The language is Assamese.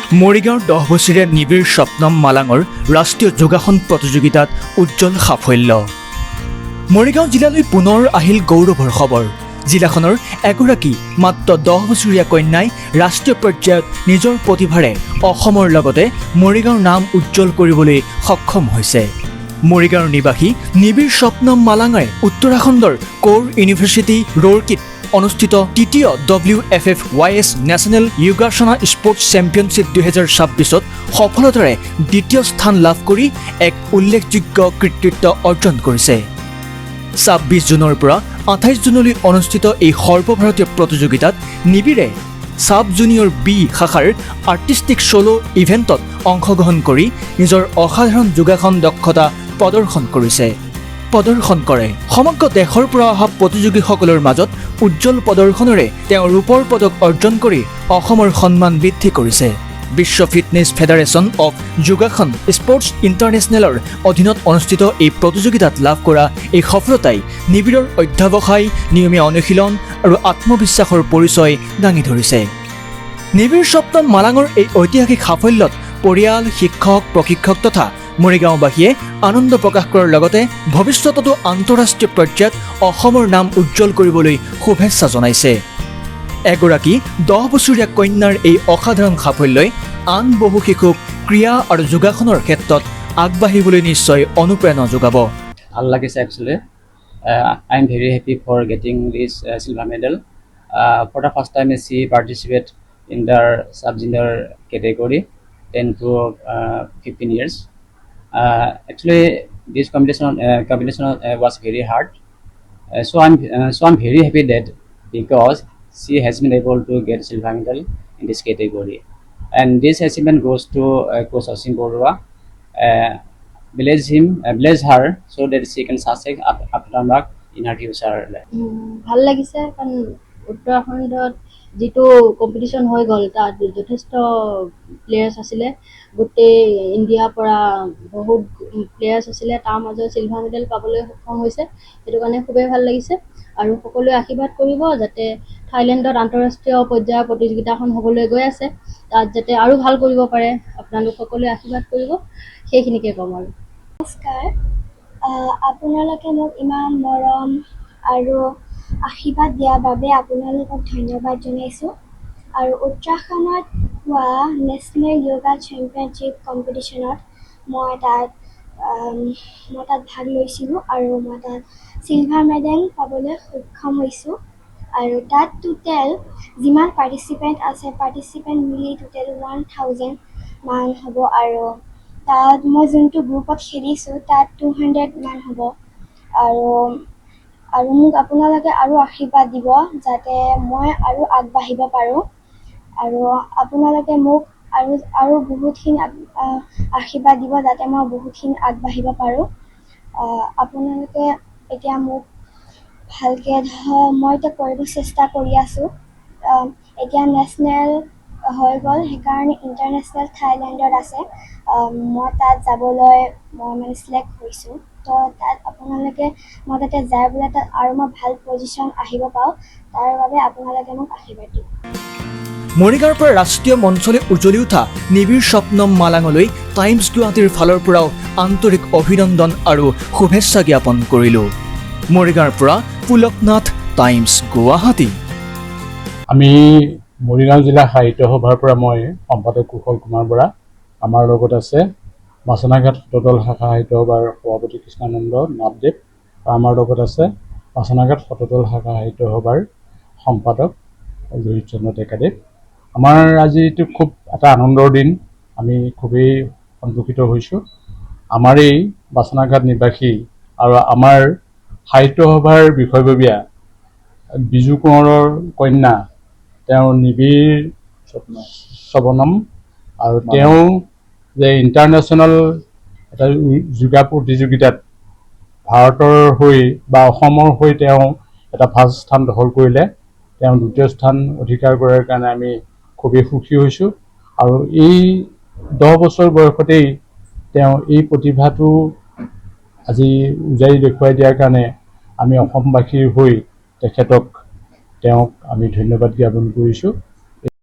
মৰিগাঁৱৰ 10 বছৰীয়া নিবিড় স্বপ্নম মালাঙৰ ৰাষ্ট্ৰীয় যোগাসন প্ৰতিযোগিতাত উজ্জ্বল সাফল্য। মৰিগাঁও জিলালৈ পুনৰ আহিল গৌৰৱৰ খবৰ। জিলাখনৰ এগৰাকী মাত্ৰ 10 বছৰীয়া কন্যাই ৰাষ্ট্ৰীয় পৰ্যায়ত নিজৰ প্ৰতিভাৰে অসমৰ লগতে মৰিগাঁৱৰ নাম উজ্জ্বল কৰিবলৈ সক্ষম হৈছে। মৰিগাঁৱৰ নিবাসী নিবিড় স্বপ্নম মালাঙে উত্তৰাখণ্ডৰ কৌৰ ইউনিভাৰ্চিটি ৰুৰকীত অনুষ্ঠিত তৃতীয় WFFYS national yogasana sports championship 2026ত সফলতাৰে দ্বিতীয় স্থান লাভ কৰি এক উল্লেখযোগ্য কৃতিত্ব অৰ্জন কৰিছে। 26 জুনৰ পৰা 28 জুনলৈ অনুষ্ঠিত এই সৰ্বভাৰতীয় প্ৰতিযোগিতাত নিবিড়ে সাব জুনিয়ৰ B শাখাৰ আৰ্টিষ্টিক ছ'লো ইভেণ্টত অংশগ্ৰহণ কৰি নিজৰ অসাধাৰণ যোগাসন দক্ষতা প্ৰদৰ্শন কৰে। সমগ্ৰ দেশৰ পৰা অহা প্ৰতিযোগীসকলৰ মাজত উজ্জ্বল প্ৰদৰ্শনেৰে তেওঁ ৰূপৰ পদক অৰ্জন কৰি অসমৰ সন্মান বৃদ্ধি কৰিছে। বিশ্ব ফিটনেছ ফেডাৰেশ্যন অৱ যোগাসন স্পৰ্টছ ইণ্টাৰনেশ্যনেলৰ অধীনত অনুষ্ঠিত এই প্ৰতিযোগিতাত লাভ কৰা এই সফলতাই নিবিড়ৰ অধ্যাৱসায়, নিয়মীয়া অনুশীলন আৰু আত্মবিশ্বাসৰ পৰিচয় দাঙি ধৰিছে। নিবিড় স্বপ্নম মালাঙৰ এই ঐতিহাসিক সাফল্যত পৰিয়াল, শিক্ষক, প্ৰশিক্ষক তথা মৰিগাঁওবাসীয়ে আনন্দ প্ৰকাশ কৰাৰ লগতে ভৱিষ্যততো আন্তঃৰাষ্ট্ৰীয় পৰ্যায়ত অসমৰ নাম উজ্জ্বল কৰিবলৈ শুভেচ্ছা জনাইছে। এগৰাকী 10 বছৰীয়া কন্যাৰ এই অসাধাৰণ সাফল্যই আন বহু শিশুক ক্ৰীড়া আৰু যোগাসনৰ ক্ষেত্ৰত আগবাঢ়িবলৈ নিশ্চয় অনুপ্ৰেৰণা যোগাব। ভাল লাগিছে actually. I am very happy for getting this silver medal. For the first time she participate in the sub-junior category 10 to 15 years. Actually, this competition was very hard. So I'm very happy that because she has been able to get silver medal in this category, and this achievement goes to Coach Asim Borua. Bless her so that she can succeed after mark in her future life. ভাল লাগিছে কাৰণ উত্তৰাখণ্ডত যিটো কম্পিটিশ্যন হৈ গ'ল তাত যথেষ্ট প্লেয়াৰ্ছ আছিলে, গোটেই ইণ্ডিয়াৰ পৰা বহুত প্লেয়াৰ্ছ আছিলে, তাৰ মাজত চিলভাৰ মেডেল পাবলৈ সক্ষম হৈছে। সেইটো কাৰণে খুবেই ভাল লাগিছে আৰু সকলোৱে আশীৰ্বাদ কৰিব যাতে থাইলেণ্ডত আন্তঃৰাষ্ট্ৰীয় পৰ্যায়ৰ প্ৰতিযোগিতাখন হ'বলৈ গৈ আছে, তাত যাতে আৰু ভাল কৰিব পাৰে। আপোনালোক সকলোৱে আশীৰ্বাদ কৰিব, সেইখিনিকে ক'ম আৰু। নমস্কাৰ, আপোনালোকে মোক ইমান মৰম আৰু আশীৰ্বাদ দিয়াৰ বাবে আপোনালোকক ধন্যবাদ জনাইছোঁ। আৰু উত্তৰাখণ্ডত হোৱা নেশ্যনেল য়োগা চেম্পিয়নশ্বিপ কম্পিটিশ্যনত মই তাত ভাগ লৈছিলোঁ আৰু মই তাত চিলভাৰ মেডেল পাবলৈ সক্ষম হৈছোঁ। আৰু তাত টোটেল যিমান পাৰ্টিচিপেণ্ট মিলি টোটেল 1000 মান হ'ব। আৰু তাত মই যোনটো গ্ৰুপত খেলিছোঁ তাত 200 মান হ'ব। আৰু মোক আপোনালোকে আৰু আশীৰ্বাদ দিব যাতে মই আৰু আগবাঢ়িব পাৰোঁ। আৰু আপোনালোকে মোক আৰু বহুতখিনি আশীৰ্বাদ দিব যাতে মই বহুতখিনি আগবাঢ়িব পাৰোঁ। আপোনালোকে এতিয়া মোক ভালকৈ মই এতিয়া কৰিব চেষ্টা কৰি আছোঁ। এতিয়া নেশ্যনেল হৈ গ'ল, সেইকাৰণে ইণ্টাৰনেশ্যনেল থাইলেণ্ডত আছে। মই তাত যাবলৈ মই চিলেক্ট হৈছোঁ। তো তাত আপোনালোকে মই তাতে যাই বোলে তাত আৰু মই ভাল পজিশ্যন আহিব পাৰোঁ, তাৰ বাবে আপোনালোকে মোক আশীৰ্বাদ দিব। মৰিগাঁৱৰ পৰা ৰাষ্ট্ৰীয় মঞ্চলৈ উজ্বলি উঠা নিবিড় স্বপ্নম মালাঙলৈ টাইমছ গুৱাহাটীৰ ফালৰ পৰাও আন্তৰিক অভিনন্দন আৰু শুভেচ্ছা জ্ঞাপন কৰিলোঁ। মৰিগাঁৱৰ পৰা পুলকনাথ, টাইমছ গুৱাহাটী। আমি মৰিগাঁও জিলা সাহিত্য সভাৰ পৰা মই সম্পাদক কুশল কুমাৰ বৰা। আমাৰ লগত আছে বাচনাঘাট সততল শাখা সাহিত্য সভাৰ সভাপতি কৃষ্ণানন্দ নাথদেৱ। আমাৰ লগত আছে বাচনাঘাট সততল শাখা সাহিত্য সভাৰ সম্পাদক লোহিত চন্দ্ৰ ডেকাদেৱ। আমাৰ আজিটো খুব এটা আনন্দৰ দিন, আমি খুবেই সন্তোষিত হৈছোঁ। আমাৰ এই বাচনাঘাট নিবাসী আৰু আমাৰ সাহিত্য সভাৰ বিষয়ববীয়া বিজু কোঁৱৰৰ কন্যা, তেওঁ নিবিড় স্বপ্নম, আৰু তেওঁ যে ইণ্টাৰনেশ্যনেল এটা যোগা প্ৰতিযোগিতাত ভাৰতৰ হৈ বা অসমৰ হৈ তেওঁ এটা ভাল স্থান দখল কৰিলে, তেওঁ দ্বিতীয় স্থান অধিকাৰ কৰাৰ কাৰণে আমি খুবেই সুখী হৈছোঁ। আৰু এই 10 বছৰ বয়সতেই তেওঁ এই প্ৰতিভাটো আজি উজাৰি দেখুৱাই দিয়াৰ কাৰণে আমি অসমবাসীৰ হৈ তেওঁক আমি ধন্যবাদ জ্ঞাপন কৰিছোঁ।